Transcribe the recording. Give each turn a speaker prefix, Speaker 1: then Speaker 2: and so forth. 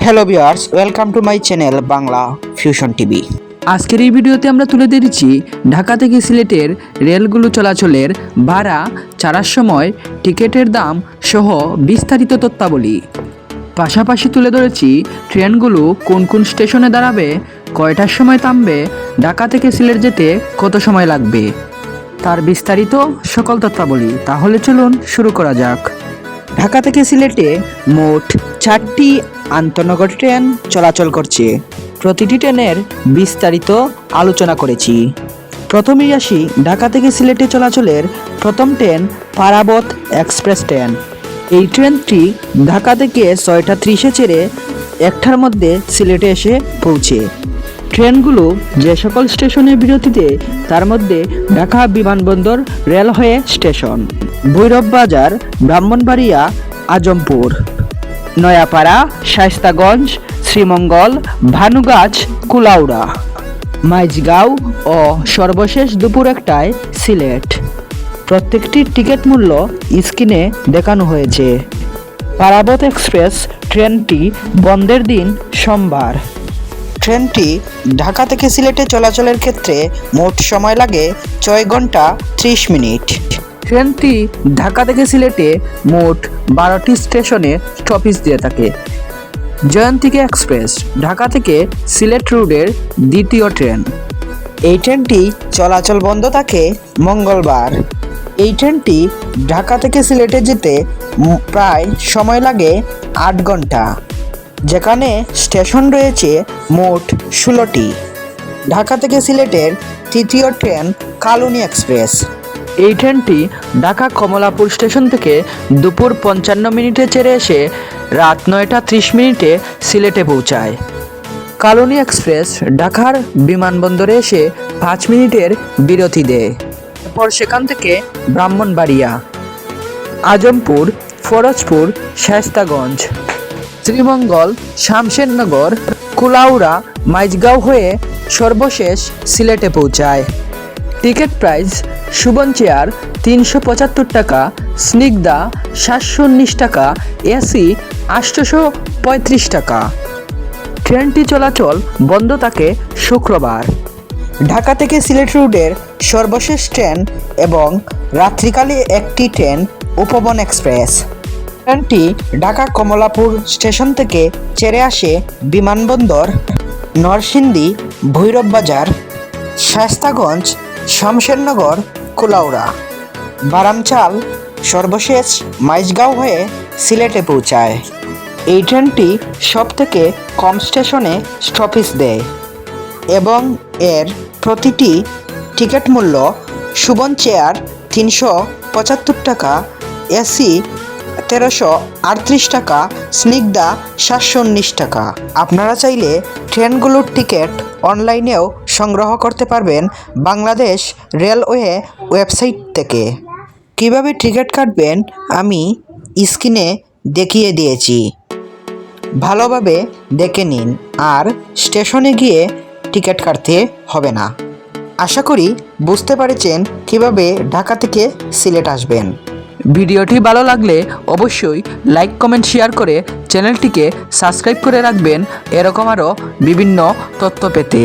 Speaker 1: Hello viewers, welcome to my channel Bangla fusion TV.
Speaker 2: আজকের এই ভিডিওতে আমরা তুলে ধরেছি ঢাকা থেকে সিলেটের রেলগুলো চলাচলের ভাড়া, ছাড়ার সময়, টিকিটের দাম সহ বিস্তারিত তথ্যাবলী। পাশাপাশি তুলে ধরেছি ট্রেনগুলো কোন কোন স্টেশনে দাঁড়াবে, কয়টার সময় থামবে, ঢাকা থেকে সিলেট যেতে কত সময় লাগবে, তার বিস্তারিত সকল তথ্যাবলী। তাহলে চলুন শুরু করা যাক।
Speaker 1: ঢাকা থেকে সিলেটে মোট 4টি আন্তনগর ট্রেন চলাচল করছে। প্রতিটি ট্রেনের বিস্তারিত আলোচনা করেছি। প্রথমেই আসি ঢাকা থেকে সিলেটে চলাচলের প্রথম ট্রেন পারাবত এক্সপ্রেস ট্রেন। এই ট্রেনটি ঢাকা থেকে 6টা 30-এ ছেড়ে 1টার মধ্যে সিলেটে এসে পৌঁছে। ট্রেনগুলো যে সকল স্টেশনে বিরতিতে, তার মধ্যে ঢাকা বিমানবন্দর, রেলওয়ে স্টেশন, ভৈরব বাজার, ব্রাহ্মণবাড়িয়া, আজমপুর, নয়াপাড়া, শায়েস্তাগঞ্জ, শ্রীমঙ্গল, ভানুগাছ, কুলাউড়া, মাইজগাঁও ও সর্বশেষ দুপুর 1টায় সিলেট। প্রত্যেকটির টিকিট মূল্য স্ক্রিনে দেখানো হয়েছে। পারাবত এক্সপ্রেস ট্রেনটি বন্ধের দিন সোমবার। ট্রেনটি ঢাকা থেকে সিলেটে চলাচলের ক্ষেত্রে মোট সময় লাগে 6 ঘন্টা 30 মিনিট।
Speaker 2: ট্রেনটি ঢাকা থেকে সিলেটে মোট 12টি স্টেশনে স্টপেজ দিয়ে থাকে। জয়ন্তিকা এক্সপ্রেস ঢাকা থেকে সিলেট রুটের দ্বিতীয় ট্রেন।
Speaker 1: এই ট্রেনটি চলাচল বন্ধ থাকে মঙ্গলবার। এই ট্রেনটি ঢাকা থেকে সিলেটে যেতে প্রায় সময় লাগে 8 ঘন্টা, যেখানে স্টেশন রয়েছে মোট 16টি। ঢাকা থেকে সিলেটের তৃতীয় ট্রেন কালুনি এক্সপ্রেস।
Speaker 2: এই ট্রেনটি ঢাকা কমলাপুর স্টেশন থেকে দুপুর 55 মিনিটে ছেড়ে এসে রাত 9টা 30 মিনিটে সিলেটে পৌঁছায়। কালুনি এক্সপ্রেস ঢাকার বিমানবন্দরে এসে 5 মিনিটের বিরতি দেয়। এরপর সেখান থেকে ব্রাহ্মণবাড়িয়া, আজমপুর, ফরজপুর, শায়েস্তাগঞ্জ, শ্রীমঙ্গল, শামশেরনগর, কুলাউড়া, মাইজগাঁও হয়ে সর্বশেষ সিলেটে পৌঁছায়। টিকিট প্রাইস সুবন চেয়ার 375 টাকা, স্নিগ্ধা 719 টাকা, এসি 835 টাকা। ট্রেনটি চলাচল বন্ধ থাকে শুক্রবার।
Speaker 1: ঢাকা থেকে সিলেট রুটের সর্বশেষ ট্রেন এবং রাত্রিকালে একটি ট্রেন উপবন এক্সপ্রেস। ট্রেনটি ঢাকা কমলাপুর স্টেশন থেকে ছেড়ে আসে বিমানবন্দর, নরসিংদী, ভৈরব বাজার, শায়েস্তাগঞ্জ, শামশেরনগর, কুলাউড়া, বারামচাল, সর্বশেষ মাইজগাঁও হয়ে সিলেটে পৌঁছায়। এই ট্রেনটি সবথেকে কম স্টেশনে স্টপেজ দেয় এবং এর প্রতিটি টিকিট মূল্য সুবন চেয়ার 375 টাকা, এসি 1338 টাকা, স্নিগ্ধা 719 টাকা। আপনারা চাইলে ট্রেনগুলোর টিকিট অনলাইনেও সংগ্রহ করতে পারবেন বাংলাদেশ রেলওয়ে ওয়েবসাইট থেকে। কিভাবে টিকিট কাটবেন আমি স্ক্রিনে দেখিয়ে দিয়েছি, ভালোভাবে দেখে নিন আর স্টেশনে গিয়ে টিকিট কাটতে হবে না। আশা করি বুঝতে পেরেছেন কিভাবে ঢাকা থেকে সিলেট আসবেন।
Speaker 2: ভিডিওটি ভালো লাগলে অবশ্যই লাইক, কমেন্ট, শেয়ার করে চ্যানেলটিকে সাবস্ক্রাইব করে রাখবেন এরকম আরও বিভিন্ন তথ্য পেতে।